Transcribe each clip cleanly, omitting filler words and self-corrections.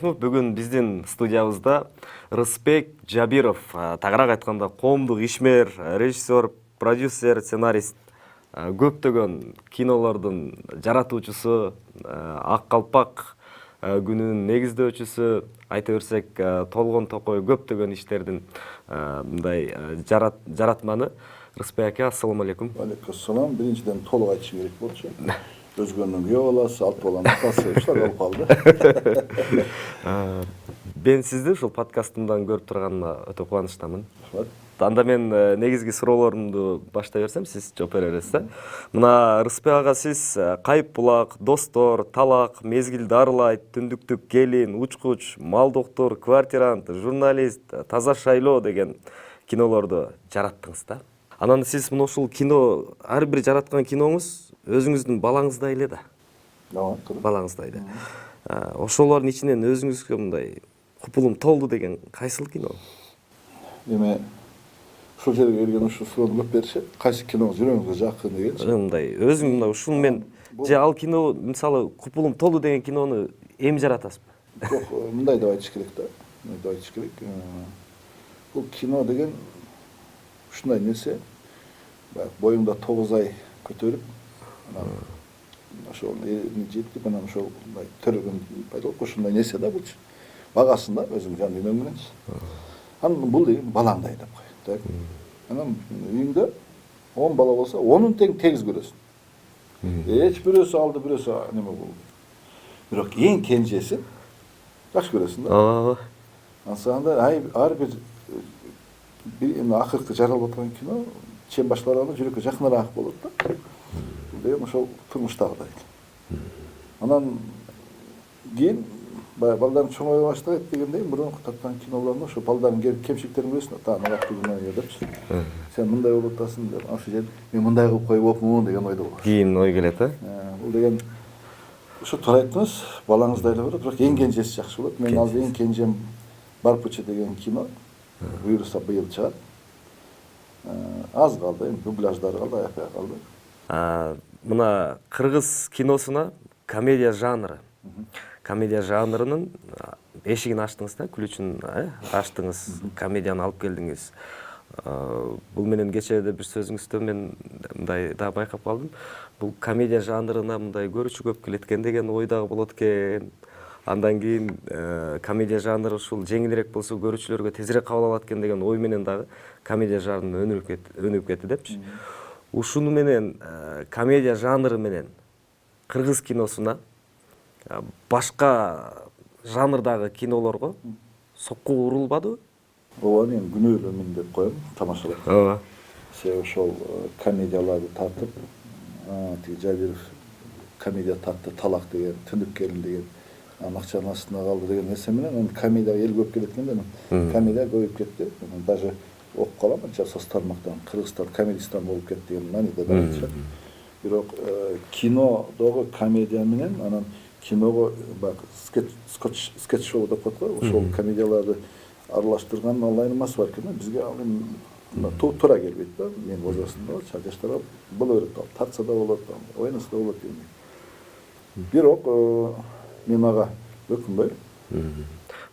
Бүгін біздің студиябызда Рысбек Жабиров, тағырақ айтқанда коомдук ишмер, режиссер, продюсер, сценарист, көптөгөн кинолордун жаратуучусу, Ак калпак күнүнүн негиздөөчүсү, айта берсек, толгон токой көптөгөн иштердин мындай жаратманы. Рысбек ака, ассаламу алейкум. Алейкум ассалам. Биринчиден толук айтышым керек болчу. Өзгөнүн күйөө баласы, алты баланын атасы, ушулар болуп калды. Мен сизди ушул подкастымдан көрүп турганына өтө кубанычтамын. Рахмат. Анда мен негизги суроолорумду баштай берсем, сиз жооп бере бересиз. Мына Рысбек ага, сиз Кайып булак, Достор, Талак, Мезгил дарылайт, Түндүктүк келин, Учкуч, Мал доктор, Квартирант, Журналист, Таза шайлоо деген кинолорду жараттыңыз да. Анан сиз мына ушул кино, ар бир жараткан киноңуз өзүңүздүн балаңыздай эле да. Балаңыздай эле. Ошолордун ичинен өзүңүзгө мындай купулум толду деген кайсыл кино? Эми ушул жерге келген ушул суроону көп беришет. Кайсы киноңуз жүрөгүңүзгө жакын дегенчи. Мындай өзүң мына ушул мен же ал кино, мисалы, купулум толду деген кинону эми жаратасызбы? Жок, мындай деп айтыш керек да. Мындай деп айтыш керек. Бул кино деген ушундай нерсе. Боюңда 9 ай көтөрүп, анан ошол жетип, анан ошол мындай төрөгөн пайда болуп, ушундай нерсе да булчу. Багасын да өзүң жан дүйнөң мененчи. Анан бул деген балаңдай деп кой. Так. Анан үйүңдө 10 бала болсо, 10-ун тең тегиз көрөсүң. Эч бирөөсү алды, бирөөсү неме болду. Бирок эң кенжеси жакшы көрөсүң да. Ансанда ар бир акыркы жаралып аткан кино чен башларына жүрөккө жакыныраак болот да. Бул деген ошол турмуштагыдай. Анан кийин балдарын чоңое баштайт дегендей, мурунку тарткан кинолордо ошо балдардын кемчиликтерин көрөсүң да. Мына күнүнө депчи. Сен мындай болуп атасың деп, ошол жерде мен мындай кылып койбопмун деген ойдо болот. Кийин ой келет, Бул деген ошо туура айттыңыз, балаңыздай эле болот, бирок эң кенжеси жакшы болот. Мен азыр эң кенжем Барпуччи деген кино буюрса быйыл чыгат. Аз калды, эми дубляждары калды, аяк калды. Мына кыргыз киносуна комедия жанры. Комедия жанрынын эшигин ачтыңыз да, күлүүчүн ачтыңыз, комедияны алып келдиңиз. Бул менен кечээде бир сөзүңүздө мен мындай да байкап калдым. Бул комедия жанрына мындай көрүүчү көп келет экен деген ой дагы болот экен. Андан кийин комедия жанры ушул жеңилирээк болсо көрүүчүлөргө тезирээк кабыл алат экен деген ой менен дагы комедия жанрына өнүгүп кетти депчи. Ушуну менен комедия жанры менен кыргыз киносуна башка жанрдагы кинолорго сокку урулбадыбы? Ооба, мен күнөөлүүмүн деп коем, тамашалап. Ооба. Себеби ошол комедияларды тартып, тиги Жабиров комедия тартты, Талак деген, Түндүк келин деген, акчанын астына калды деген нерсе менен комедияга эл көп келет экен да. Комедия көбөйүп кетти. Даже окуп калам, анча соцтармактан Кыргызстан комедистан болуп кетти деген мааниде да айтышат. Бирок кинодогу комедия менен анан киного скетч шоу деп коет го, ошол комедияларды аралаштырган алайнымасы бар экен. Бизге ал туура келбейт да. Мен возрастымда жаштарга бул өрөт тартса да болот, ойнаса да болот деген. Бирок мен ага өкүнбөйм.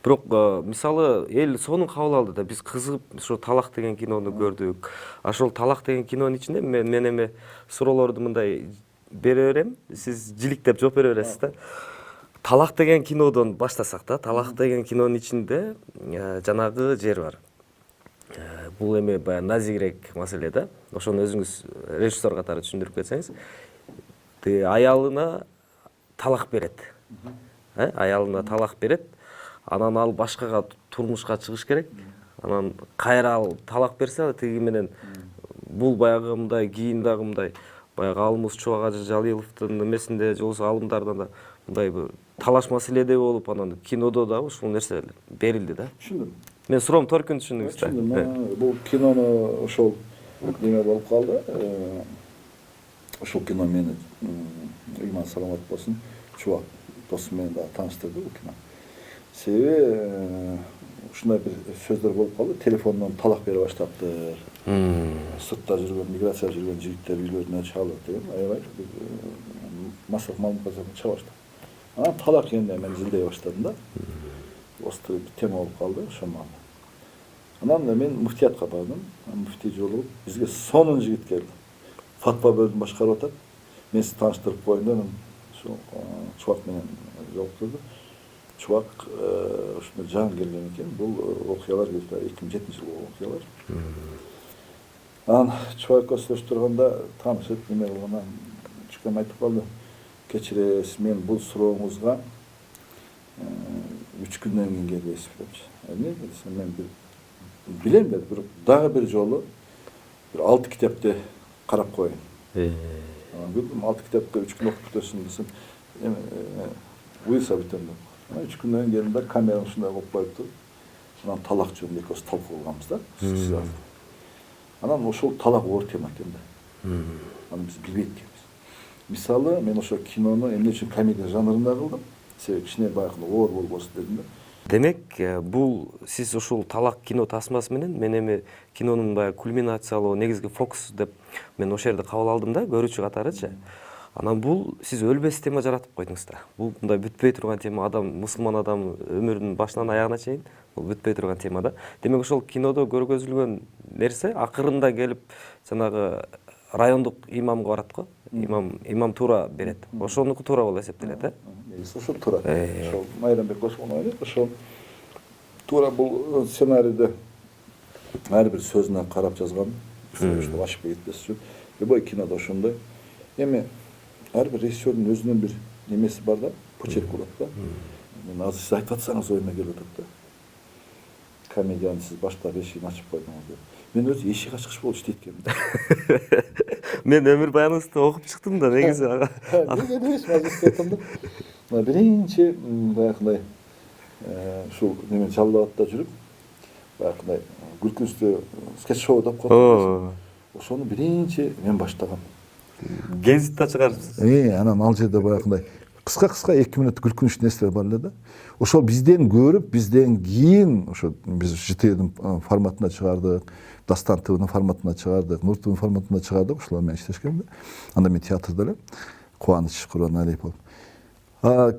Бирок мисалы эл сонун кабыл алды да, биз кызыгып ошо Талак деген кинону көрдүк. Ошол Талак деген кинонун ичинде мен эми суроолорду мындай бере берем, сиз жиликтеп жооп бере бересиз да. Талак деген кинодон баштасак да, Талак деген кинонун ичинде жанагы жер бар. Бул эми баягы назигирээк маселе да. Ошону өзүңүз режиссер катары түшүндүрүп кетсеңиз. Аялына талак берет. Аялына талак берет. Анан ал башкага турмушка чыгыш керек. Анан кайра ал талак берсе, тиги менен бул баягы мындай кийин дагы мындай баягы Алмаз Чубак Жалиловдун эмесинде, жолсо алымдардан да мындай бир талаш маселеде болуп, анан кинодо да ушул нерсе берилди да. Түшүндүм. Мен суроом төркүн түшүндүңүз да. Түшүндүм. Бул кинону ошол неме болуп калды. Ошол кино мени ыйман саламат болсун, Чубак досум менен дагы тааныштырды бул кино. Себеби ушундай бир сөздөр болуп калды. Телефондон талак бере баштаптыр. Сыртта жүргөн, миграция жүргөн жигиттер үйлөрүнө чалып деген, аябай масак маалымат чыга баштады. Анан талак эми мен изилдей баштадым да. осындай бір тема болып қалды шамалы. Анан мен муфтиятқа бардым. Муфти жолығып, бізге сонун жігіт келді. Фатва бөлімін башқарып отыр. Мен сізді таныстырып қойын дедім. Чубак менен жолықтырды. Чубак ушундай жаңы келген екен. Бұл окуялар 2007 жылғы окуялар. Анан Чубакка сүйлөштүргөндө таанышып неме кылгандан чүкем айтып калды. Кечиресиз, мен бұл сурооңузга 3 күндөн кийин келбейсиз депчи. Эмне десем, мен билем деді, бирок дагы бир жолу 6 китепти карап коеюн. Күлдүм, 6 китепти 3 күн окуп бүтөсүн десем, уюса бүтөм деп. 3 күндөн кийин келдим, камераны ушундай коюп коюпту. Анан талак жөнүндө экөөбүз талкуу кылганбыз да. Анан ошол талак оор тема экен да. Аны биз билбейт экенбиз. Мисалы, мен ошо кинону эмне үчүн комедия жанрында кылдым? Себеби кичине баягы оор болбосун дедим да. Демек, бул сиз ушул талак кино тасмасы менен мен эми кинонун баягы кульминациялоо негизги фокус деп мен ошол жерде кабыл алдым да, көрүүчү катарычы. Анан бул сиз өлбес тема жаратып койдуңуз да. Бул мындай бүтпөй турган тема, мусулман адам өмүрүнүн башынан аягына чейин бул бүтпөй турган тема да. Демек ошол кинодо көргөзүлгөн нерсе акырында келип жанагы райондук имамга барат го. Имам туура берет. Ошонуку туура болуп эсептелет, э? Ошол туура. Ошол Майрамбек Ошоновго айтат, ошол туура бул сценарийде ар бир сөзүнө карап жазган. Ошол ашып кетпес үчүн. Любой кинодо ошондой. Эми ар бир режиссердун өзүнүн бир немеси бар да, почерк болот да. Мен азыр сиз айтып атсаңыз оюма келип атат да. Комедияны сиз баштап эшигин ачып койдуңуз деп. Мен өзү эшик ачкыч болуп иштейт экенмин. Мен өмүр баяныңызды окуп чыктым да, негизи. Неге дебейсиз, азыр иштетем да. Биринчи баягындай ушул неме Жалал Абадта жүрүп, баягындай күлкүнчтүү скетч-шоу деп коет. Ошону биринчи мен баштагам. Гезитте чыгарыпсыз. Анан ал жерде баягындай кыска 2 мүнөт күлкүнчтүү нерселер бар эле да. Ошол бизден көрүп, бизден кийин ошо биз ЖТ-дин форматына чыгардык, Дастан ТВнын форматына чыгардык, Нур ТВнын форматына чыгардык, ошолор менен иштешкем да. Анда мен театрда эле Кубаныч Курбаналиев болуп.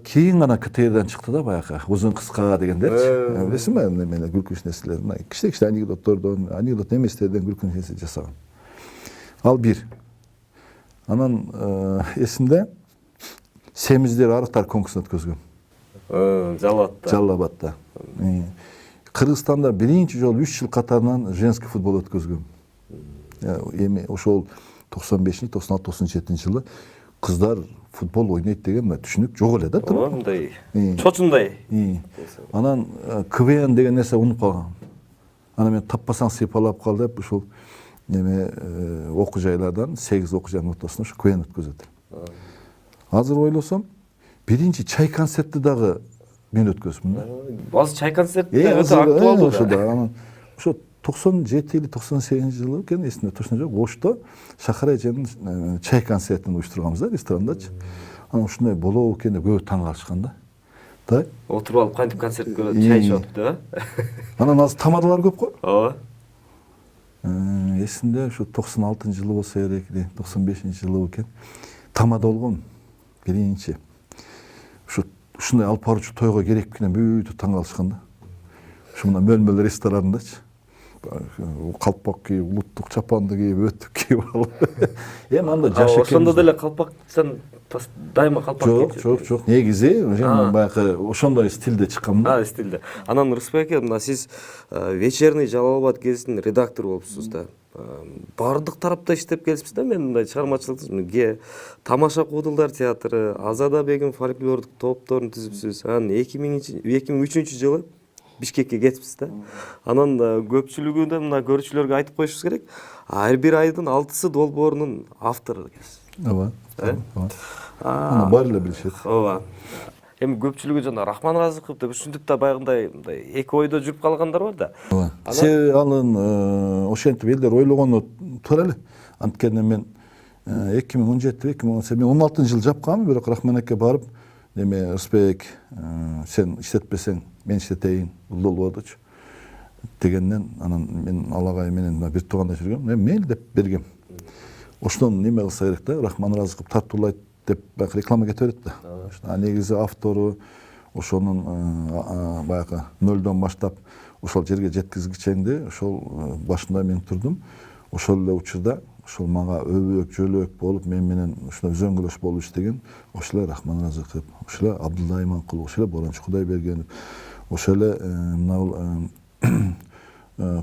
Кийин гана КТРден чыкты да баягы узун кыска дегендерчи. Билесизби, эмелер күлкүнчтүү нерселер, кичине анекдоттордон, анекдот эместерден күлкүнчтүү нерсе жасаган. Ал бир. Анан эсимде Семиздер арыктар конкурсун өткөзгөм. Жалал Абадта. Кыргызстанда биринчи жолу 3 жыл катарынан женский футбол өткөзгөм. Эми ошол 95-96-97 жылы кыздар футбол ойнойт деген түшүнүк жок эле да. Мындай чочундай. Анан КВН деген нерсе унуп калган. Анан мен таппасаң сыйпалап кал деп ушул неме окуу жайлардан 8 окуу жайдын ортосуна ушу КВН өткөзөт. Азыр ойлосом, биринчи чай концертти дагы мен өткөздүм да. Азыр чай концерти өтө актуалдуу да. Ошо 97 или 98 жылы экен, эсимде точно жок. Ошто Шахар эженин чай концертин уюштурганбыз да, ресторандачы. Анан ушундай болобу экен деп көбү таң калышкан да. Да? Отуруп алып кантип концерт көрөт, чай ичип атып да. Анан азыр тамадалар көп го. Ооба. Эсимде ушу 96 жылы болсо керек, 95 жылы экен. Тамада болгон биринчи. Ушундай алып баруучу тойго керек экенин бүйтүп таң калышкан да. Ушу мына мөл-мөл ресторанындачы. Калпак кийип, улуттук чапанды кийип, өтүк кийип алып. Эми анда жаш экен. Ошондо деле калпакчан дайыма калпак кийип. Жок. Негизи баягы ошондой стилде чыккан да. Стилде. Анан Рыспек аке, мына сиз вечерний Жалал Абад гезитинин редактору болупсуз да. Бардык тарапта иштеп келипсиз да. Мен мындай чыгармачылык Тамаша Куудулдар театры, Азада Бегим фольклордук топторун түзүпсүз. Анан 2003 жылы Бишкекке кетипсиз да. Анан көпчүлүгүндө мына көрүүчүлөргө айтып коюшубуз керек. Ар бир айдын 6-сы долбоорунун автору экенсиз. Ооба. Аны баары эле билишет. Ооба. Эми көпчүлүгү жана Рахман Разыков деп ушинтип да баягындай эки ойдо жүрүп калгандар бар да. Ооба. Себеби анын ошентип элдер ойлогону туура эле. Анткени мен 2017-2018 мен 16 жыл жапканмын, бирок Рахман аке барып, эме Рыспек, сен иштетпесең мен иштетейин, бул болбодучу дегенден анан мен алагай менен бир тууганда жүргөм. Мейли деп бергем. Ошондон неме кылса керек да, Рахман Разыков тартуулайт деп баягы реклама кете берет да. Негизи автору ошонун баягы нөлдөн баштап ошол жерге жеткизгиченди ошол башында мен турдум. Ошол эле учурда ошол мага өбөк жөлөк болуп мен менен ушундай үзөңгүлөш болуп иштеген ошол эле Рахман Разыков, ошол эле Абдулла Иманкулов, ошол эле Борончу Кудайбергенов, ошол эле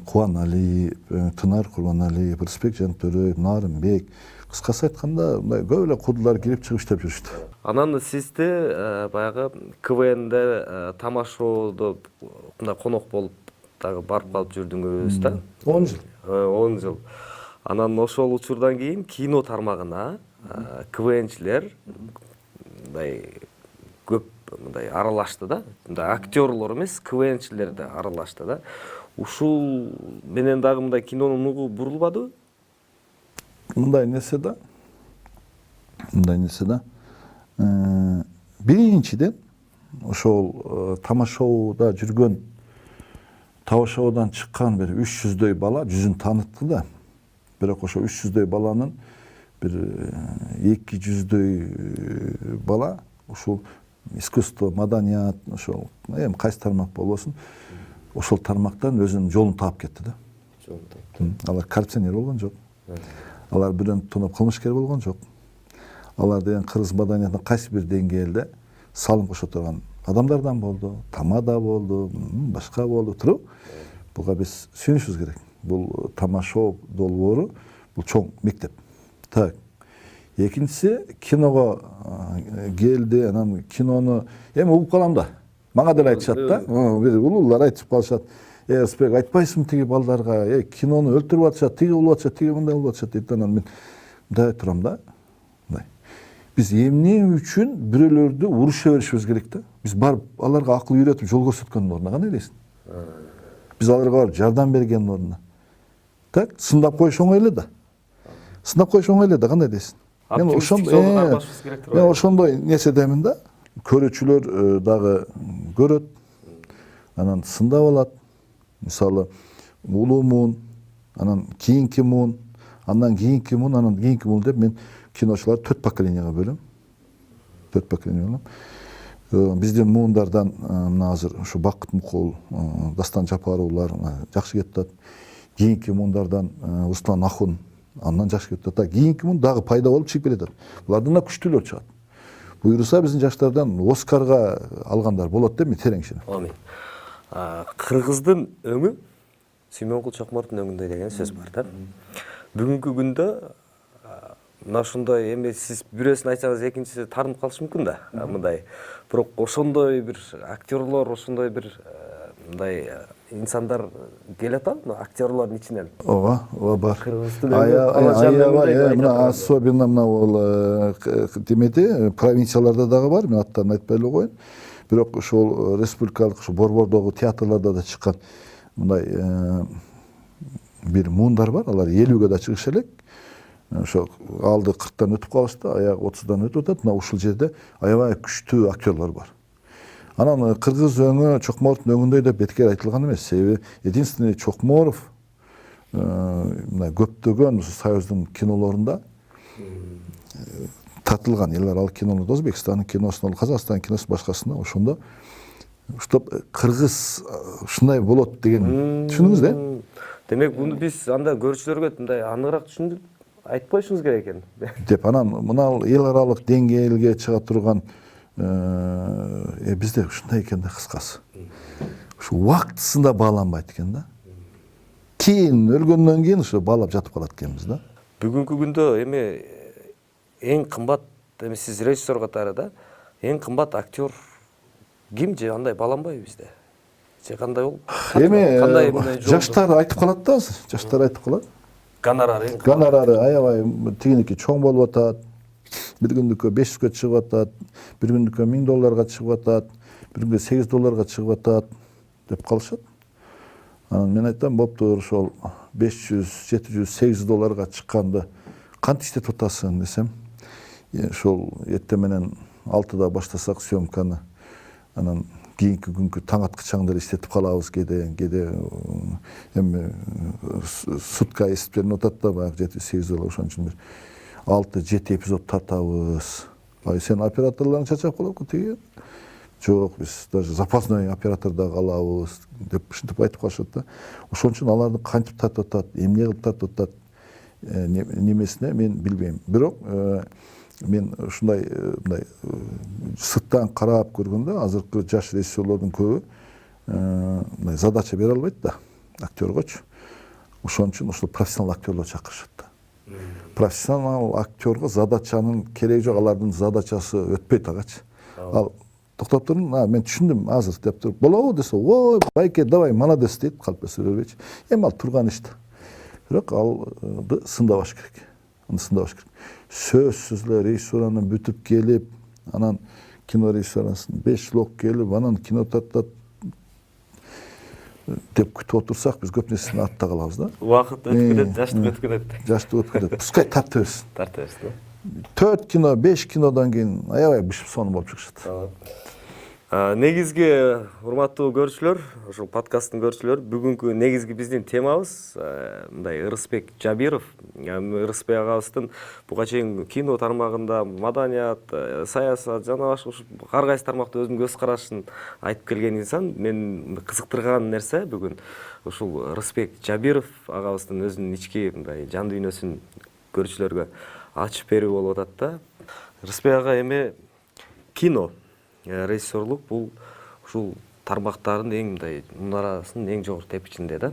Кубан Алиев, Тынар Курбаналиев, Рысбек Жантөрөев, Нарымбек. Кыскасы айтканда мындай көп эле кудулар кирип чыгып иштеп жүрүштү. Анан сизди баягы КВНде тамашоодо мындай конок болуп дагы барып калып жүрдүңүз да? 10 жыл. 10 жыл. Анан ошол учурдан кийин кино тармагына КВНчилер мындай көп мындай аралашты да. Мындай актерлор эмес, КВНчилер да аралашты да. Ушул менен дагы мындай кинонун нугу бурулбадыбы? Мындай нерсе да. Биринчиден ошол тамашоодо жүргөн тамашоодон чыккан бир 300дөй бала жүзүн таанытты да. Бирок ошо 300дөй баланын бир 200дөй бала ушул искусство, маданият, ошол эми кайсы тармак болбосун, ошол тармактан өзүнүн жолун таап кетти да. Алар коррупционер болгон жок. Алар бирөөнү тоноп кылмышкер болгон жок. Алар деген кыргыз маданиятына кайсы бир деңгээлде салым кошо турган адамдардан болду, тамада болду, башка болду, туруп. Буга биз сүйүнүшүбүз керек. Бул тамашоо долбоору, бул чоң мектеп. Так. Экинчиси киного келди, анан кинону эми угуп калам да. Мага деле айтышат да. Бир улуулар айтып калышат. Рысбек, айтпайсыңбы тиги балдарга, кинону өлтүрүп атышат, тиги болуп атышат, тиги мындай болуп атышат дейт. Анан мен мындай турам да. Биз эмне үчүн бирөөлөрдү уруша беришибиз керек да? Биз барып аларга акыл үйрөтүп жол көрсөткөндүн ордуна кандай дейсиң? Биз аларга барып жардам бергендин ордуна. Так, сындап коюш оңой эле да. Кандай дейсиң? Мен ошондой нерседемин да. Көрүүчүлөр дагы көрөт. Анан сындап алат. Мисалы, улуу муун, анан кийинки муун, андан кийинки муун деп мен киночулар 4 поколенияга бөлөм. 4 поколения болом. Биздин муундардан мына азыр ушу Бакыт Мукул, Дастан Жапаровлар жакшы кетип атат. Кийинки муундардан Руслан Ахун андан жакшы кетип атат. Кийинки муун дагы пайда болуп чыгып келе жатат. Булардан да күчтүүлөр чыгат. Буюрса биздин жаштардан Оскарга алгандар болот деп мен терең ишенем. Амин. Кыргыздын өңү Сүймөнкул Чокмордун өңүндөй деген сөз бар да. Бүгүнкү күндө мына ошондой эми сиз бирөөсүн айтсаңыз экинчиси таарынып калышы мүмкүн да. Мындай бирок ошондой бир актерлор, ошондой бир мындай инсандар келе атабы актерлордун ичинен? Ооба, бар. Кыргыздын Аябай, мына особенно мына ол демеде провинцияларда дагы бар, мен аттарын айтпай эле коеюн. Бирок ошол республикалык ушу борбордогу театрларда да чыккан мындай бир муундар бар. Алар 50ге да чыгыш элек. Ошо алды 40тан өтүп калышты, аяк 30дан өтүп атат. Мына ушул жерде аябай күчтүү актерлор бар. Анан кыргыз өңү Чокмордун өңүндөй деп беткер айтылган эмес. Себеби единственный Чокморов мына көптөгөн Союздун кинолорунда тартылган. Эл аралык кинолордо, Өзбекстандын киносунда, Казакстандын киносунда, башкасында ошондо уштап кыргыз ушундай болот деген түшүндүңүз да? Демек буну биз анда көрүүчүлөргө мындай аныгыраак түшүндүрүп айтып коюшубуз керек экен. Деп анан мына эл аралык деңгээлге чыга турган бизде ушундай экен да, кыскасы. Ушу убактысында бааланбайт экен да. Кийин өлгөндөн кийин ушу баалап жатып калат экенбиз да. Бүгүнкү күндө эми эң кымбат, эми сиз режиссер катары да, эң кымбат актер ким же андай бааланбайбы бизде? Же кандай болуп? Эми жаштар айтып калат да, жаштар айтып калат. Гонорары аябай тигиники чоң болуп атат. Бир күндүккө 500га чыгып атат, бир күндүккө $1000 чыгып атат, бир күндө $8 чыгып атат деп калышат. Анан мен айтам, боптур, ошол 500, 700, $800 чыкканды кантип иштетип атасың десем, ошол эртең менен 6да баштасак съемканы, анан кийинки күnkү таң аткычаң деле иштетип калабыз, кээде эми сутка эсептелип атат да, баягы $700-800, ошон үчүн бир 6-7 эпизод тартабыз. Сен операторлорун чачап калат го, тиги жок биз даже запасной операторда калабыз деп ушинтип айтып калышат да. Ошон үчүн аларды кантип тартып атат, эмне кылып тартып атат немесине мен билбейм. Бирок мен ушундай мындай сырттан карап көргөндө азыркы жаш режиссерлордун көбү мындай задача бере албайт да актёргочу. Ошон үчүн ушул профессионал актёрлорду чакырышат да. Профессионал актёрго задачанын кереги жок, алардын задачасы өтпөйт агачы. Ал токтоп турун, мен түшүндүм азыр деп туруп, болобу десе, ой, байке, давай, молодец дейт, калп эсе бербейчи. Эми ал турган иш да. Бирок алды сындабаш керек. Аны сындабаш керек. Сөзсүз эле режиссуранын бүтүп келип, анан кино режиссурасын 5 жыл окуп келип, анан кино тартат деп күтүп отурсак, биз көп нерсени артта калабыз да. Убакыт өтүп кетет, жаштык өтүп кетет. Жаштык өтүп кетет. Пускай тарта берсин. Тарта берсин. 4 кино, 5 кинодан кийин аябай бышып сонун болуп чыгышат. Негизги урматтуу көрүүчүлөр, ушул подкасттын көрүүчүлөр, бүгүнкү негизги биздин темабыз мындай Ырысбек Жабиров. Ырысбек агабыздын буга чейин кино тармагында маданият, саясат жана башка ар кайсы тармакта өзүнүн көз карашын айтып келген инсан. Мен кызыктырган нерсе бүгүн ушул Ырысбек Жабиров агабыздын өзүнүн ички мындай жан дүйнөсүн көрүүчүлөргө ачып берүү болуп атат да. Ырысбек ага эми кино режиссерлук бул ушул тармактардын эң мындай мунарасын эң жогору тепкичинде да.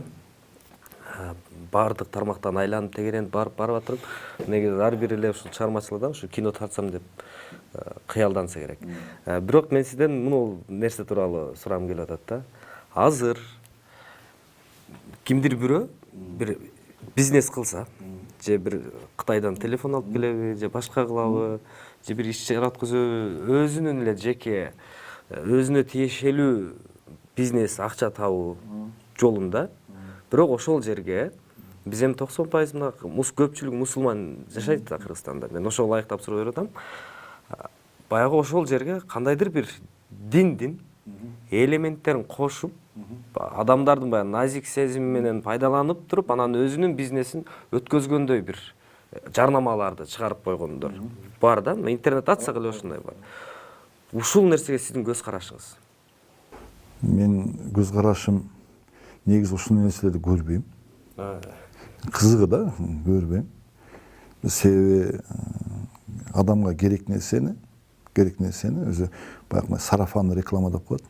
Бардык тармактан айланып тегеренип барып атырып, негизи ар бири эле ушул чыгармачылыкта ушу кино тартсам деп кыялданса керек. Бирок мен сизден муну нерсе тууралуу сурагым келип атат да. Азыр кимдир бирөө бир бизнес кылса, же бир Кытайдан телефон алып келеби, же башка кылабы, же бир иш жараткызып өзүнүн эле жеке өзүнө тиешелүү бизнес акча табуу жолунда. Бирок ошол жерге биз эми 90% мына көпчүлүк мусулман жашайт да Кыргызстанда. Мен ошого ылайыктап суроо берип атам. Баягы ошол жерге кандайдыр бир диндин элементтерин кошуп, адамдардын баягы назик сезими менен пайдаланып туруп, анан өзүнүн бизнесин өткөзгөндөй бир жарнамаларды чыгарып койгондор бар да. Интернет ачсак эле ошондой бар. Ушул нерсеге сиздин көз карашыңыз? Мен көз карашым негизи ушул нерселерди көрбөйм. Кызыгы да, көрбөйм. Себеби адамга керек нерсени өзү баягы сарафанный реклама деп коет.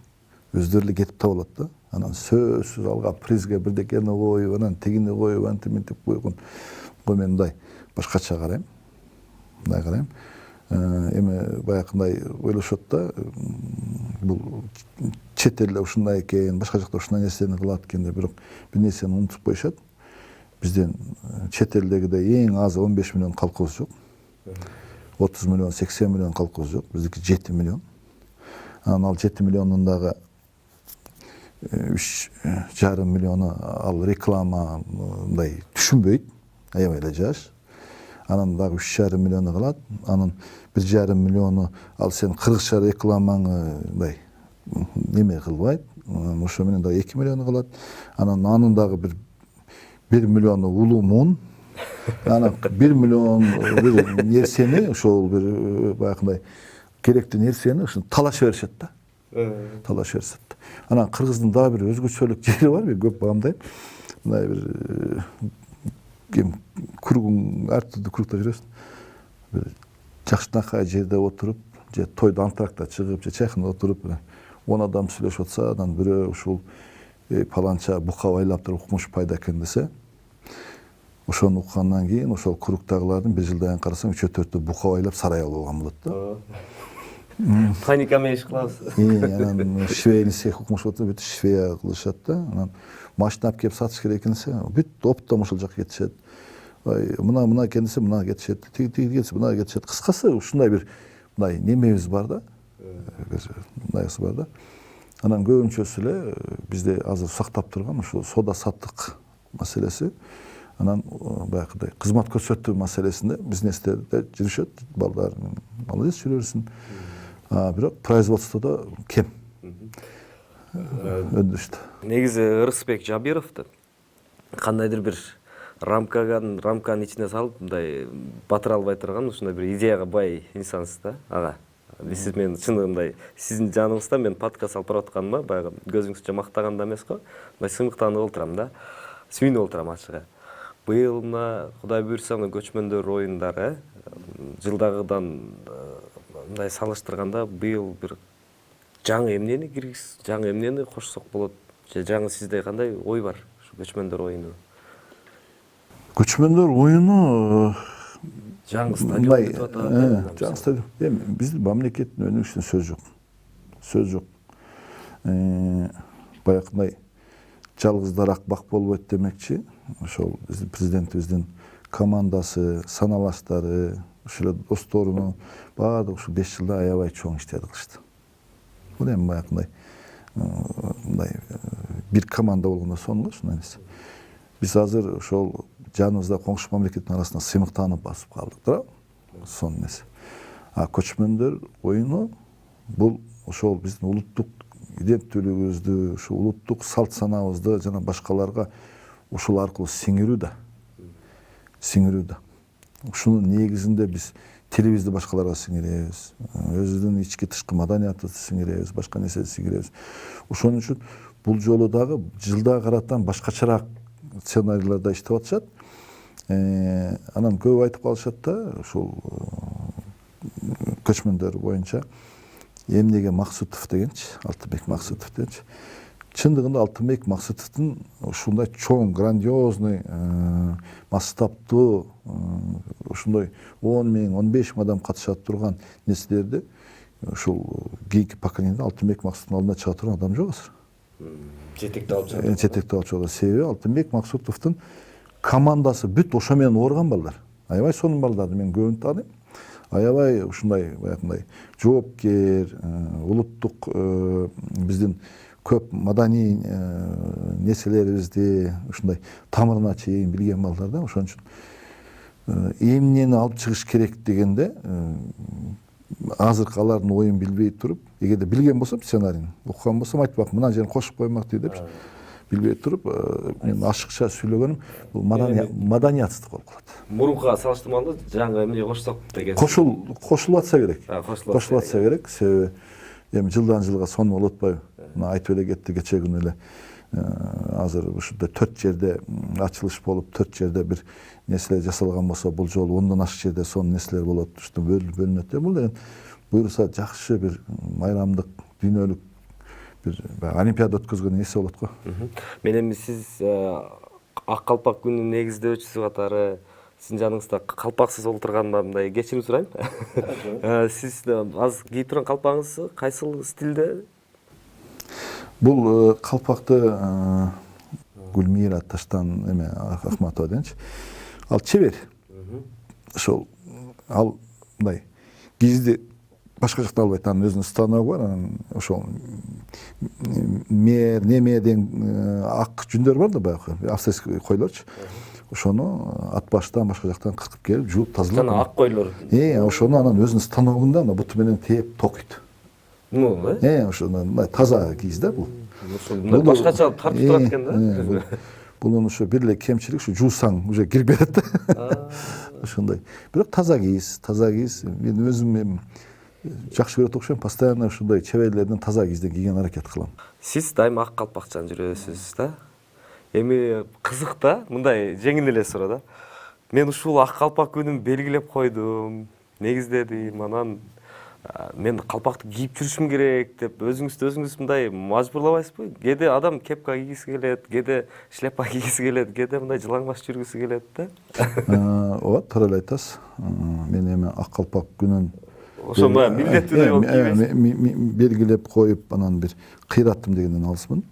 Өздөрү эле кетип таап алат да. Анан сөзсүз алга призге бирдекени коюп, анан тигини коюп, антип мынтип койгон. Мен мындай башкача карайм. Мындай карайм. Эми баягындай ойлошот да, бул чет элде ушундай экен, башка жакта ушундай нерсени кылат экен деп, бирок бир нерсени унутуп коюшат. Бизден чет элдегидей эң аз 15 миллион калкыбыз жок. 30 миллион, 80 миллион калкыбыз жок. Биздики 7 миллион. Анан ал 7 миллиондун дагы 3,5 миллиону ал реклама мындай түшүнбөйт, аябай эле жаш. Анан дагы 3,5 миллиону калат. Анан 1,5 миллиону ал сен кыргызча рекламаңы мындай неме кылбайт. Ошо менен дагы 2 миллиону калат. Анын дагы 1 миллиону улуу мун. Анан 1 миллион бир нерсени, ошол бир баягындай керектүү нерсени ушун талаша беришет да. Талаша беришет. Анан кыргыздын дагы бир өзгөчөлүк жери бар, мен көп баамдайм. Мындай бир кургун ар түрдүү кургта жүрөсүң. Бир жакшынакай жерде отуруп, же тойдо антракта чыгып, же чайханада отуруп, 10 адам сүйлөшүп атса, анан бирөө ушул паланча бука байлап туруп укмуш пайда экен десе, ошону уккандан кийин ошол куруктагылардын 1 жылдан кийин карасаң 3-4 бука байлап сарай алып алган болот да. Паникамен иш кылабыз. Анан швейный цех укмуш отуруп, бүт швея кылышат да. Анан машина алып келип сатыш керек экен десе, бүт оптом ошол жака кетишет. Мына экен десе, мына кетишет. Тиги келсе, мына кетишет. Кыскасы ушундай бир мындай немебиз бар да. Мындайсы бар да. Анан көбүнчөсү эле бизде азыр сактап турган ушул сода саттык маселеси. Анан баягыдай кызмат көрсөтүү маселесинде бизнестерде жүрүшөт. Балдар молодец жүрө берсин. Бирок производстводо кем. Өндүрүштө. Негизи Ырысбек Жабировду кандайдыр бир рамканын ичине салып, мындай батыра албай турган ушундай бир идеяга бай инсансыз да, ага. Сиз мен чындыгында сиздин жаныңызда мен подкаст алып баратканыма баягы көзүңүзчө мактаганда эмес го. Мындай сыймыктанып отурам да. Сүйүнүп отурам ачыгы. Быйыл мына Кудай буйрса көчмөндөр оюндары жылдагыдан мындай салыштырганда быйыл бир жаңы эмнени жаңы эмнени кошсок болот? Же жаңы сизде кандай ой бар ушу көчмөндөр оюну? Көчмөндөр оюну Жаңы стадион бүтүп атат. жаңы стадион. Эми биздин мамлекеттин өнүгүшүнө сөз жок. Сөз жок. Баягындай жалгыздарак бак болбойт демекчи. Ошол биздин президентибиздин командасы, саналаштары, ушул досторунун баардыгы ушул 5 жылда аябай чоң иштерди кылышты. Бул эми баягындай мындай бир команда болгондо сонун ушундай эмес. Биз азыр ошол жаныбызда коңшу мамлекеттин арасында сыймыктанып басып калдык да. Сонун эмес. А көчмөндөр оюну бул ошол биздин улуттук иденттүүлүгүбүздү, ушу улуттук салт санаабызды жана башкаларга ушул аркылуу сиңирүү да. Ушунун негизинде биз тилибизди башкаларга сиңиребиз, өзүбүздүн ички тышкы маданиятыбызды сиңиребиз, башка нерсени сиңиребиз. Ошон үчүн бул жолу дагы жылдагы каратан башкачараак сценарийлерде иштеп атышат. Анан көп айтып калышат да, ушул көчмөндөр боюнча эмнеге Максутов дегенчи, Алтынбек Максутов дегенчи. Чындыгында Алтынбек Максутовдун ушундай чоң, грандиозный, масштабтуу, ушундай 10 миң, 15 миң адам катышат турган нерселерди ушул кийинки поколениеде Алтынбек Максутовдун алдына чыга турган адам жок азыр. Жетектеп алып жатат. Жетектеп алып жатат. Себеби Алтынбек Максутовдун командасы бүт ошо менен ооруган балдар. Аябай сонун балдарды мен көбүн тааныйм. Аябай ушундай баягындай жоопкер, улуттук биздин көп маданий нерселерибизди ушундай тамырына чейин билген балдар да. Ошон үчүн эмнени алып чыгыш керек дегенде азыркы алардын оюн билбей туруп, эгерде билген болсом сценарийни, окуган болсом айтпак, мына жерин кошуп коймак деп билбей туруп, мен ашыкча сүйлөгөнүм, бул маданиятсыздык болуп калат. Мурункуга салыштырмалуу жаңы эмне кошсок деген. Кошулуп атса керек. Кошулуп атса керек. Себеби эми жылдан жылга сонун болуп атпайбы? Мына айтып эле кетти кече күнү эле. Азыр ушунда 4 жерде ачылыш болуп, 4 жерде бир нерселер жасалган болсо, бул жолу 10дон ашык жерде сонун нерселер болот, ушунда бөлүнөт. Бул деген буюрса жакшы бир майрамдык, дүйнөлүк бир олимпиада өткөзгөн нерсе болот го. Мен эми сиз ак калпак күнүнүн негиздөөчүсү катары сиздин жаныңызда калпаксыз олтургандан мындай кечирим сурайм. Сиз азыр кийип турган калпагыңыз кайсыл стилде? Бул калпакты Гүлмира Таштан эме Ахматова дегенчи. Ал чебер. Ошол ал мындай кийизди башка жакта албайт, анын өзүнүн станогу бар, анан ошол неме деген ак жүндөр бар да баягы, австрийский койлорчу. Ошону ат баштан башка жактан кыркып келип, жууп тазалап. Жана ак койлор. Ошону анан өзүнүн станогунда буту менен тээп токуйт. Ошону таза кийиз да бул. Бул башкача тартып турат экен да. Бунун ошо бир эле кемчилиги ушу жуусаң уже кирип берет да. Ошондой. Бирок таза кийиз. Мен өзүм жакшы көрөт окшойм, постоянно ушундай чеберлердин таза кийизден кийген аракет кылам. Сиз дайыма ак калпакчан жүрөсүз да. Эми кызык да, мындай жеңил эле суроо да. Мен ушул ак калпак күнүн белгилеп койдум, негиздедим, анан мен калпакты кийип жүрүшүм керек деп өзүңүз мындай мажбурлабайсызбы? Кээде адам кепка кийгиси келет, кээде шляпа кийгиси келет, кээде мындай жылаңбаш жүргүсү келет да. Ооба, туура эле айтасыз. Мен эми ак калпак күнүн ошо милдеттүү болуп кийбейсиз. Белгилеп коюп, анан бир кыйраттым дегенден алысмын.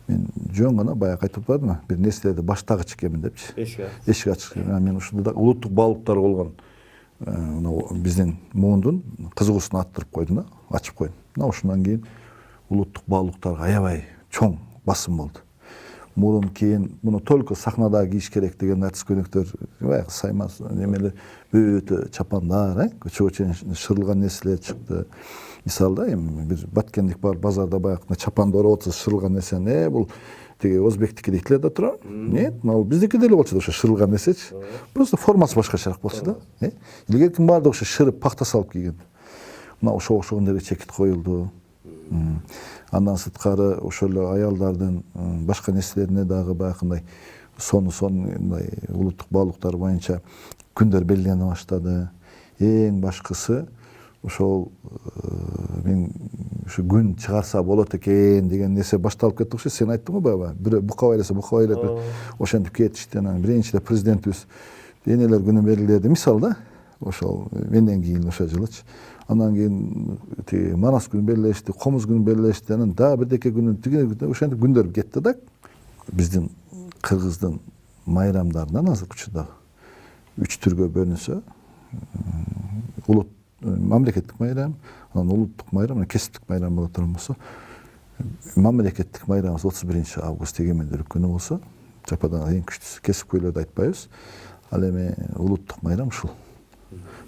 Мен жөн гана баягы айтып бардым, бир нерселерди баштагы чекемин депчи. Эшик ачык. Мен ушунда да улуттук баалуулуктар болгон биздин муундун кызыгуусуна аттырып койдум да, ачып койдум. Мына ошондон кийин улуттук баалуулуктарга аябай чоң басым болду. Мурун кийин муну только сахнада кийиш керек деген артист көнөктөр, баягы саймаз немелер, бүт чапандар, көчөгө чейин шырылган нерселер чыкты. Мисалда эми бир баткендик бар базарда баягы чапанды ороп отурса шырылган нерсени, бул тиги өзбектики дейтилер да тура. Нет, ал биздики деле болчу да ошо шырылган нерсечи. Просто формасы башкачараак болчу да. Илгеркинин баардыгы ошо шырып пахта салып кийген. мына ошогондерге чекит коюлду. Андан сырткары ошол эле аялдардын башка нерселерине дагы баягындай сонун мындай улуттук баалуулуктар боюнча күндөр белгилене баштады. Эң башкысы ошол мен ушу күн чыгарса болот экен деген нерсе башталып кетти окшойт. Сен айттың го баягы бир бука байласа бука байлап ошентип кетишти. Анан биринчи эле президентибиз энелер күнү белгиледи мисалы да. Ошол менден кийин ошол жылычы. Андан кийин тиги Манас күнү белгилешти, Комуз күнү белгилешти. Анан дагы бирдеке күнү тиги ошентип күндөр кетти да. Биздин кыргыздын майрамдарынан азыркы учурда 3 түргө бөлүнсө, улут мамлекеттик майрам, анан улуттук майрам, кесиптик майрам боло турган болсо, мамлекеттик майрамыбыз 31 август эгемендүүлүк күнү болсо, жападан эң күчтүүсү кесипкөйлөрдү айтпайбыз. Ал эми улуттук майрам ушул.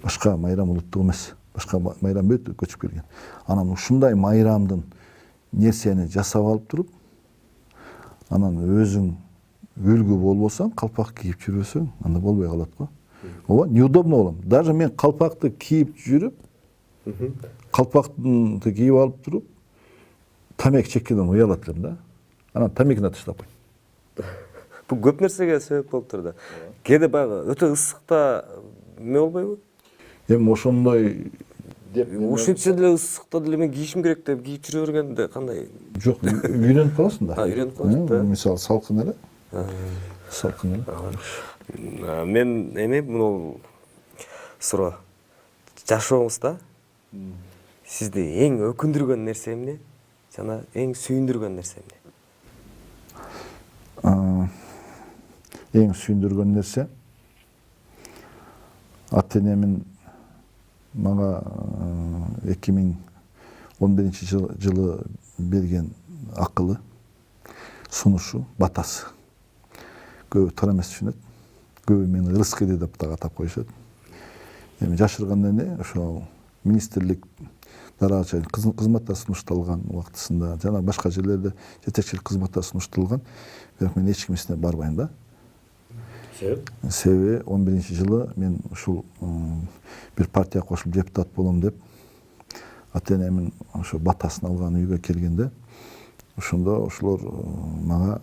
Башка майрам улуттук эмес. Башка майрам бүт көчүп келген. Анан ушундай майрамдын нерсени жасап алып туруп, анан өзүң үлгү болбосоң, калпак кийип жүрбөсөң, анда болбой калат го. Ооба, неудобно болом. Даже мен калпакты кийип жүрүп, калпакты кийип алып туруп, тамеки чеккенден уялат элем да. Анан тамекини таштап койдум. Бул көп нерсеге себеп болуп турду. Кээде баягы өтө ысыкта эме болбойбу? Эми ошондой деп Ушунча деле ысыкта деле мен кийишим керек деп кийип жүрө бергенде кандай? жок, үйрөнүп каласың да. Үйрөнүп каласың да. Мисалы салкын эле. Салкын эле. Мен эми муну суроо. Жашооңузда сизди эң өкүндүргөн нерсе эмне? Жана эң сүйүндүргөн нерсе эмне? Эң сүйүндүргөн нерсе ата-энемин мага 2011-жылы берген акылы, сунушу, батасы. Көбү туура эмес түшүнөт. Көбү мени ырыскели деп дагы атап коюшат. Эми жашырган эне ошол министрлик дарача кызматта сунушталган убактысында жана башка жерлерде жетекчилик кызматта сунушталган. Бирок мен эч кимисине барбайм да. Себеби 11-жылы мен ушул бир партияга кошулуп депутат болом деп ата-энемин ошо батасын алган үйгө келгенде ошондо ошолор мага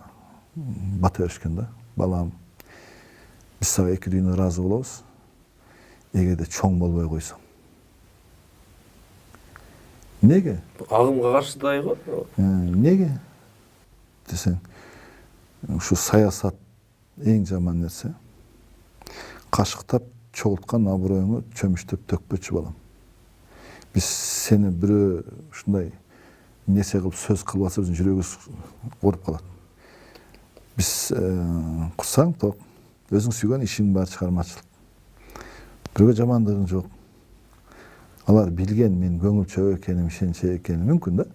бата беришкен да. Балам, биз сага 2 дүйнө ыраазы болобуз. Эгерде чоң болбой койсоң. Неге? Агымга каршыдай го. Неге? Десең, ушу саясат эң жаман нерсе. Кашыктап чогулткан аброюңу чөмүштөп төкпөчү балам. Биз сени бирөө ушундай нерсе кылып сөз кылып атса биздин жүрөгүбүз ооруп калат. Биз курсаң ток, өзүң сүйгөн ишиң бар, чыгармачылык. Бирөөгө жамандыгың жок. Алар билген мен көңүлчө экеним, ишенче экеним мүмкүн да.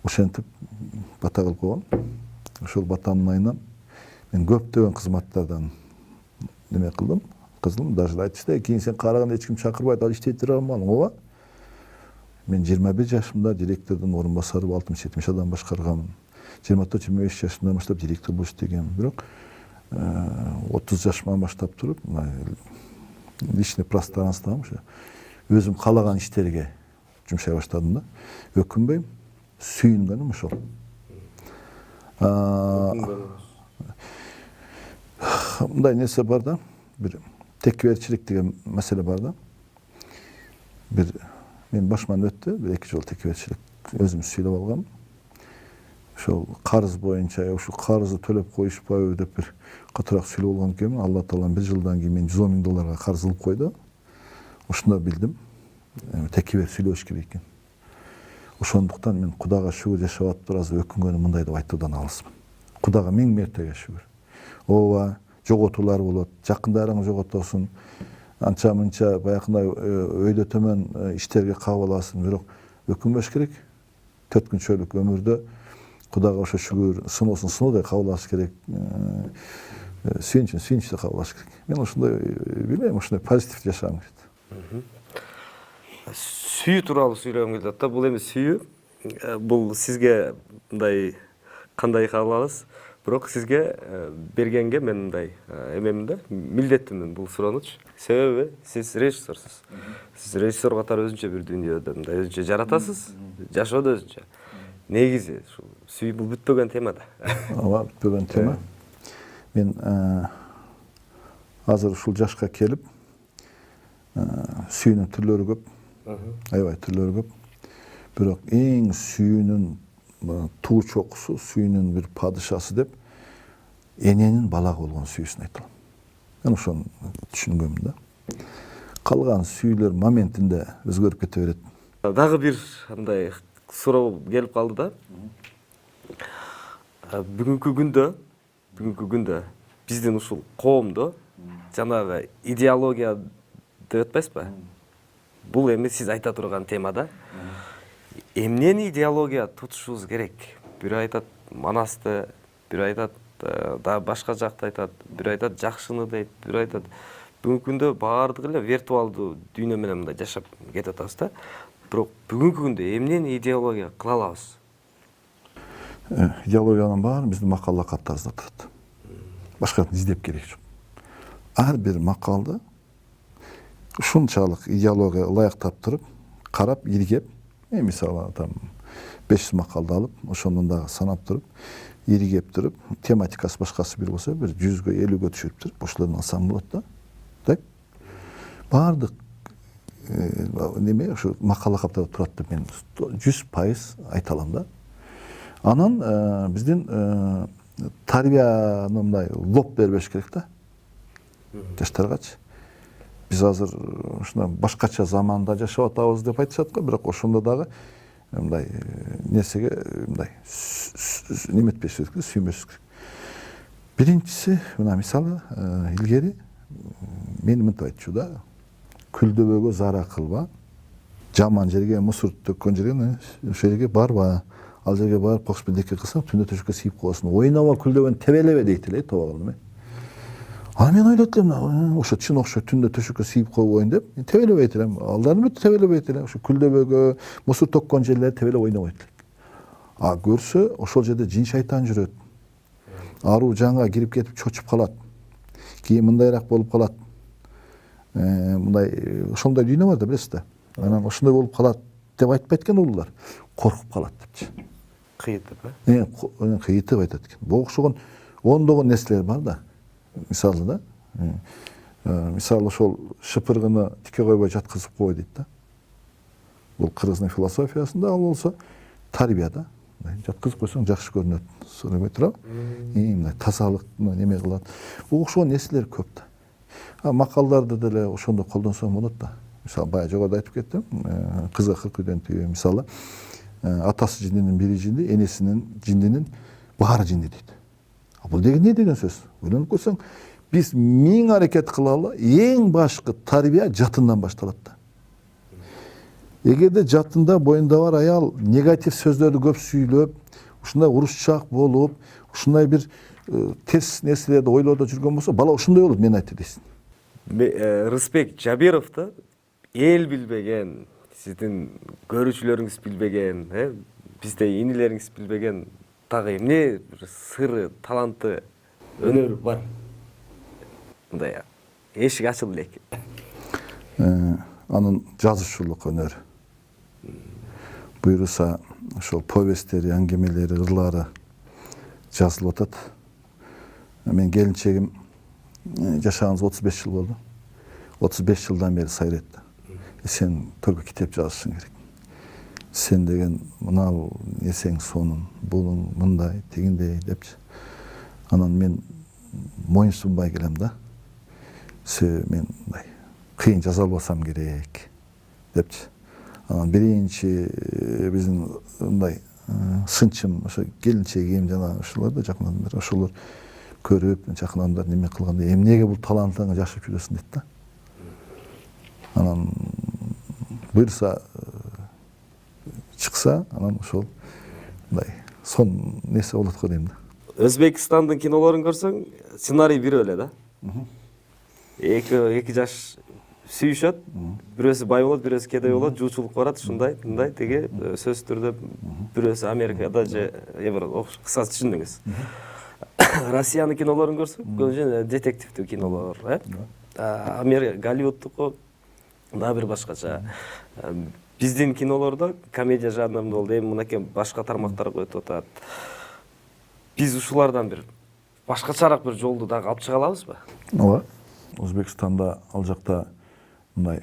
Ошентип бата кылып койгон. Ошол батамдын айынан мен көптөгөн кызматтардан неме кылдым, кызылым, даже айтышты, кийин сен караганда эч ким чакырбайт, ал иштей тура алмадың, ооба. Мен 21 жашымда директордун орун басары 60-70 адам башкарганмын. 24-25 жашымдан баштап директор болуп иштегенмин. Бирок 30 жашымдан баштап туруп, личный пространством өзүм каалаган иштерге жумшай баштадым да. Өкүнбөйм, сүйүнгөнүм ошол. Мындай нерсе бар да, бир текеберчилик деген маселе бар да. Бир мен башыман өттү, бир 2 жол текеберчилик өзүм сүйлөп алгам. Ошол карыз боюнча, ушу карызды төлөп коюшпайбы деп бир катуураак сүйлөп алган экенмин. Алла таалам 1 жылдан кийин мен 110 000 долларга карыз кылып койду. Ошондо билдим, текебер сүйлөш керек экен. Ошондуктан мен Кудайга шүгүр жашап атып азыр өкүнгөнүм мындай деп айтуудан алысмын. Кудайга 1000 мертеге шүгүр. Ооба, жоготуулар болот, жакындарың жоготосуң, анча мынча баягындай өйдө төмөн иштерге кабыл аласың, бирок өкүнбөш керек. 4 күнчөлүк өмүрдө Кудайга ошо шүгүр, сыноосын сыноодой кабыл алыш керек. Сүйүнчтү кабыл алыш керек. Мен ошондой билбейм, ошондой позитив жашагым келет. Сүйүү тууралуу сүйлөгүм келип атат. Бул эми сүйүү, бул сизге мындай кандай кабыл аласыз? Бирок сизге бергенге мен мындай эмемин да, милдеттимин бул суроонучу. Себеби сиз режиссерсуз. Сиз режиссер катары өзүнчө бир дүйнөдө мындай өзүнчө жаратасыз, жашоо да өзүнчө. Негизи ушул сүй бул бүтпөгөн тема да. Ооба, бүтпөгөн тема. Мен азыр ушул жашка келип, сүйүүнүн түрлөрү көп. Аябай түрлөрү көп. Бирок эң сүйүүнүн туу чокусу, сүйүүнүн бир падышасы деп эненин балага болгон сүйүүсүн айта алам. Мен ошону түшүнгөнмүн да. Калган сүйүүлөр моментинде өзгөрүп кете берет. Дагы бир андай суроо келип калды да. Бүгүнкү күндө биздин ушул коомдо жанагы идеология деп атпайсызбы? Бул эми сиз айта турган темада эмнени идеология тутушубуз керек? Бир айтат манасты, бир айтат да башка жакты айтат, бир айтат жакшыны дейт, бир айтат. Бүгүнкү күндө баардыгы эле виртуалдуу дүйнө менен мындай жашап кетип атабыз да. Бирок бүгүнкү күндө эмнени идеология кыла алабыз? Идеологиянын баарын биздин макалда каттарыбызда турат. Башка издеп керек жок. Ар бир макалды ушунчалык идеология ылайыктап туруп, карап, иргеп, мисалы там 500 макалды алып, ошондон дагы санап туруп, иргеп туруп, тематикасы башкасы бир болсо, бир 100гө, 50гө түшүрүп туруп, ошолордон алсаң болот да. Так? Баардык неме ошо макала каптап турат деп мен 100% айта алам да. Анан биздин тарбияны мындай лоп бербеш керек да. Жаштаргачы. Биз азыр ушундай башкача заманда жашап атабыз деп айтышат го, бирок ошондо дагы мындай нерсеге мындай неметпеш керек, сүймөш керек. Биринчиси, мына мисалы, илгери мен мынтип айтчу да. Күлдөбөгө зара кылба. Жаман жерге, мусор төккөн жерге, ошол жерге барба. Ал жерге барып кокспен лекке кылсаң, түндө төшөккө сыйып коесуң. Ойномо күлдөбөн тебелебе дейт эле тобогулум. А мен ойлоп элем, ошо чын окшойт, түндө төшөккө сыйып коебойн деп, тебелебейт элем. Алдарын бүт тебелебейт элем. Ошо күлдөбөгө, мусор төккөн жерлер тебелеп ойнобойт элек. А көрсө, ошол жерде жин шайтан жүрөт. Аруу жанга кирип кетип чочуп калат. Кийин мындайраак болуп калат. Мындай ошондой дүйнө бар да, билесиз да. Анан ошондой болуп калат деп айтпайт экен улуулар. Коркуп калат депчи. Кыйытып, кыйытып айтат экен. Бул окшогон ондогон нерселер бар да. Мисалы да. Мисалы ошол шыпыргыны тике койбой жаткызып кой дейт да. Бул кыргыздын философиясында, ал болсо тарбияда. Жаткызып койсоң жакшы көрүнөт. Сурабай турабы? Мындай тазалыкны неме кылат. Бул окшогон нерселер көп да. Макалдарды деле ошондо колдонсоң болот да. Мисалы, бая жогоруда айтып кеттим, кызга 40 үйдөн түйө, мисалы, атасы жиндинин бири жинди, энесинин жиндинин баары жинди дейт. Бул деген не деген сөз? Ойлонуп көрсөң, биз 1000 аракет кылалы, эң башкы тарбия жатындан башталат да. Эгерде жатында боюнда бар аял негатив сөздөрдү көп сүйлөп, ушундай урушчак болуп, ушундай бир терс нерселерди ойлоодо жүргөн болсо, бала ушундай болот, мен айтты дейсин. Рысбек Жабировду эл билбеген, сиздин көрүүчүлөрүңүз билбеген, биздей инилериңиз билбеген дагы эмне сыры, таланты, өнөрү бар? Мындай эшик ачылды элек. Анын жазуучулук өнөрү. Буюрса ошол повесттери, аңгемелери, ырлары жазылып атат. Мен келинчегим жашаганыбызга 35 жыл болду. 35 жылдан бери сайретти. Сен только китеп жазышың керек. Сен деген мына нерсең сонун, булуң мындай, тигиндей депчи. Анан мен моюнсунбай келем да. Мен мындай кыйын жаза албасам керек депчи. Анан биринчи биздин мындай сынчым ошо келинчегим жана ошолор да жакын адамдар, ошолор көрүп, жакын адамдар неме кылганда, эмнеге бул талантыңы жашып жүрөсүң дейт да. Анан буюрса чыкса, анан ошол мындай сон нерсе болот го дейм да. Өзбекстандын кинолорун көрсөң, сценарий бир эле да. Эки жаш сүйүшөт, бирөөсү бай болот, бирөөсү кедей болот, жуучулук барат, ушундай, мындай, теге сөзсүз түрдө бирөөсү Америкада же кысасы түшүндүңүз. Россиянын кинолорун көрсөк, көбүнчө детективдүү кинолор, Голливудтуку да бир башкача. Биздин кинолордо комедия жанрында болду, эми мынакей башка тармактарга өтүп атат. Биз ушулардан бир башкачараак бир жолду дагы алып чыга алабызбы? Ооба. Өзбекстанда ал жакта мындай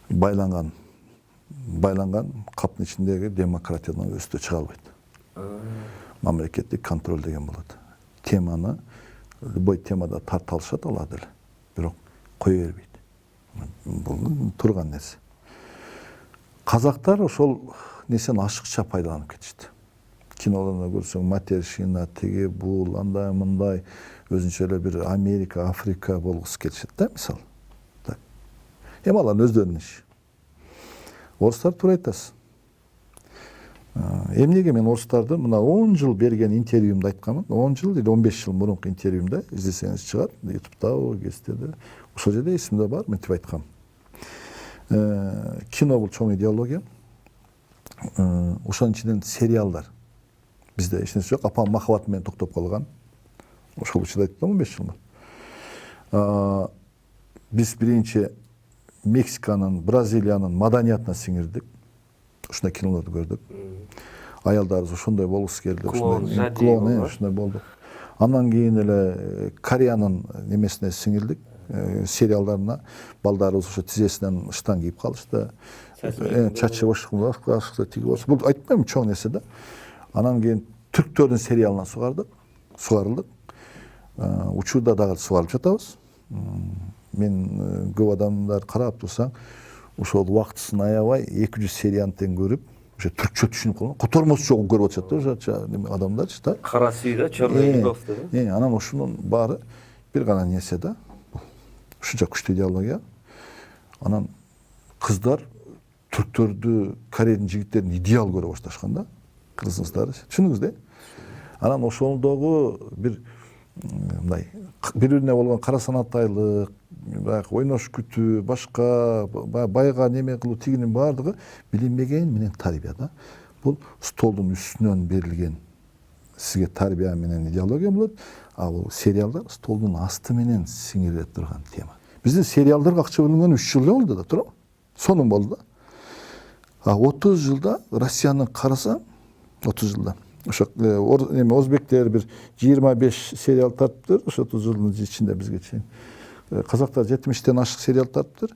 байланган каптын ичиндеги демократиядан өстө чыга албайт. Мамлекеттик контроль деген болот. Теманы любой темада тарта алышат алар деле, бирок кое бербейт. Бул турган нерсе. Казактар ошол нерсени ашыкча пайдаланып кетишти. Кинолордо көрсөң, матершина, тиги, бул, андай, мындай, өзүнчө эле бир Америка, Африка болгусу келишет да, мисалы. Так. Эми алардын өздөрүнүн иши. Орустар туура айтасыз. Эмнеге мен орустарды мына 10 жыл берген интервьюмда айтканмын. 10 жыл или 15 жыл мурунку интервьюмда издесеңиз чыгат, YouTube'да, гезитеде. Ошол жерде эсимде бар, мынтип айткам. Кино бул чоң идеология. Ошонун ичинен сериалдар. Бизде эч нерсе жок, апам махаббаты менен токтоп калган. Ошол учурда айттым 15 жыл мурун. Биз биринчи Мексиканын, Бразилиянын маданиятына сиңирдик. Ушундай кинолорду көрдүк. Аялдарыбыз ошондой болгусу келди. Клон, ушундай болду. Андан кийин эле Кореянын немесине сиңирдик, сериалдарына. Балдарыбыз ошо тизесинен ыштан кийип калышты. Чачы башкы тиги болсо. Бул айтпайм, чоң нерсе да. Анан кийин түрктөрдүн сериалына сугарылдык. Учурда дагы сугарылып жатабыз. Мен көп адамдар карап турсаң, ошол убактысын аябай 200 серияны тең көрүп, ошо түркчө түшүнүп калган. Котормосу жок көрүп атышат да, ошо адамдарчы да. Кара сүйдө чорный любовь да. Анан ошонун баары бир гана нерсе да. Ушунча күчтүү идеология. Анан кыздар түрктөрдү, Кореянын жигиттерин идеал көрө башташкан да. Кыргыздары. Түшүндүңүз да? Анан ошолдогу бир мындай бири-бирине болгон кара санатайлык, баягы ойнош күтүү, башка байга неме кылуу тигинин баардыгы билинбеген менен тарбия да. Бул столдун үстүнөн берилген сизге тарбия менен идеология болот, а бул сериалдар столдун асты менен сиңире турган тема. Биздин сериалдарга акча бөлүнгөн 3 жыл болду да, туурабы? Сонун болду да. А 30 жылда Россияны карасаң, 30 жылда ошо эме өзбектер бир 25 сериал тартыптыр, ошо 30 жылдын ичинде бизге чейин. Казактар 70тен ашык сериал тартыптыр.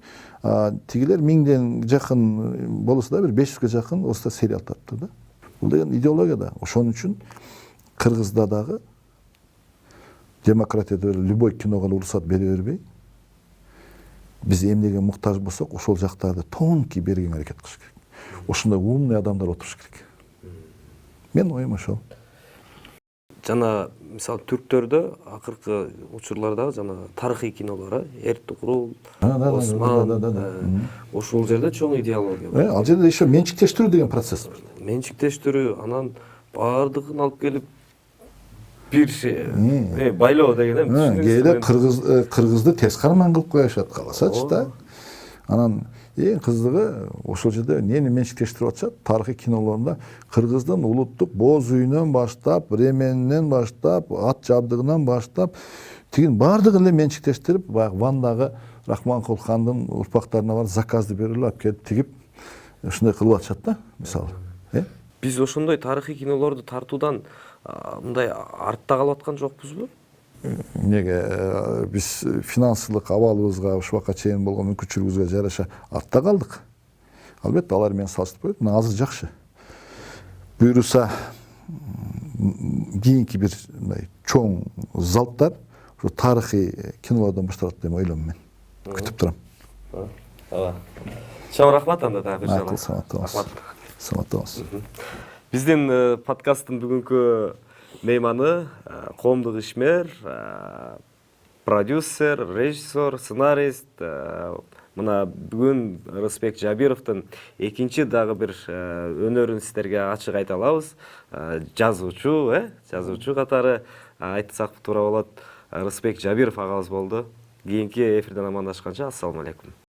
Тигилер 1000ден жакын болсо да бир 500ге жакын орустар сериал тартыптыр да. Бул деген идеология да. Ошон үчүн Кыргызда дагы демократияда любой киного уруксат бере бербей, биз эмнеге муктаж болсок, ошол жактарды тонкий берген аракет кылыш керек. Ошондой умный адамдар отуруш керек. Мен оюм ошол. Жана мисалы түрктөрдө акыркы учурларда жана тарыхый кинолор, Эртугрул, Осман, ошол жерде чоң идеология бар. Ал жерде еще менчиктештирүү деген процесс бар. Менчиктештирүү, анан баардыгын алып келип бир байлоо деген кээде кыргызды терс карман кылып коюшат, каласачы да. Анан эң кызыгы ошол жерде эмнени менчиктештирип атышат? Тарыхый кинолорунда Кыргыздын улуттук боз үйүнөн баштап, ременинен баштап, ат жабдыгынан баштап, тигин баардыгын эле менчиктештирип, баягы Вандагы Рахманкул хандын урпактарына барып заказды берип алып келип тигип, ушундай кылып атышат да, мисалы. Биз ошондой тарыхый кинолорду тартуудан мындай артта калып аткан жокпузбу? Неге биз финансылык абалыбызга, ушуга чейин болгон мүмкүнчүлүгүбүзгө жараша артта калдык. Албетте, алар менен салыштырып койгон, азыр жакшы. Буюрса кийинки бир мындай чоң залттар ушу тарыхый кинолордон башталат деп ойлойм мен. Күтүп турам. Ооба. Чоң рахмат анда да бир жолу. Саламат болуңуз. Биздин подкасттын бүгүнкү мейманы коомдук ишмер, продюсер, режиссер, сценарист. Мына бүгүн Рысбек Жабировдун экинчи дагы бир өнөрүн сиздерге ачык айта алабыз. Жазуучу катары айтсак туура болот. Рысбек Жабиров агабыз болду. Кийинки эфирден амандашканча, ассаламу алейкум.